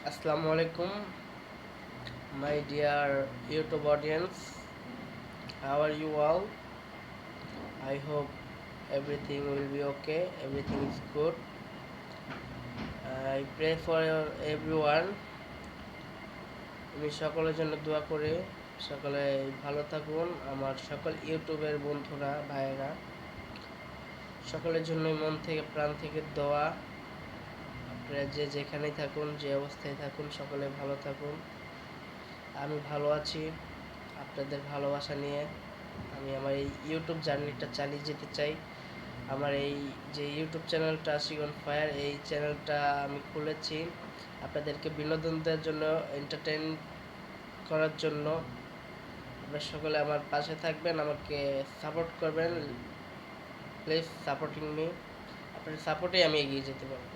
Assalamu alaikum, my dear YouTube audience. How are you all? I hope everything will be okay. Everything is good. I pray for everyone. আমি সকলের জন্য দোয়া করি। সকলে ভালো থাকুন। আমার সকল ইউটিউবের বন্ধুরা, ভাইয়েরা, সকলের জন্যই মন থেকে প্রাণ থেকে দোয়া। আপনারা যে যেখানেই থাকুন, যে অবস্থায় থাকুন, সকলে ভালো থাকুন। আমি ভালো আছি। আপনাদের ভালোবাসা নিয়ে আমি আমার এই ইউটিউব জার্নিটা চালিয়ে যেতে চাই। আমার এই যে ইউটিউব চ্যানেলটা আশিক অন ফায়ার, এই চ্যানেলটা আমি খুলেছি আপনাদেরকে বিনোদন দেওয়ার জন্য, এন্টারটেইন করার জন্য। আপনারা সকলে আমার পাশে থাকবেন, আমাকে সাপোর্ট করবেন। Please supporting me. আপনার সাপোর্টেই আমি এগিয়ে যেতে পারবো।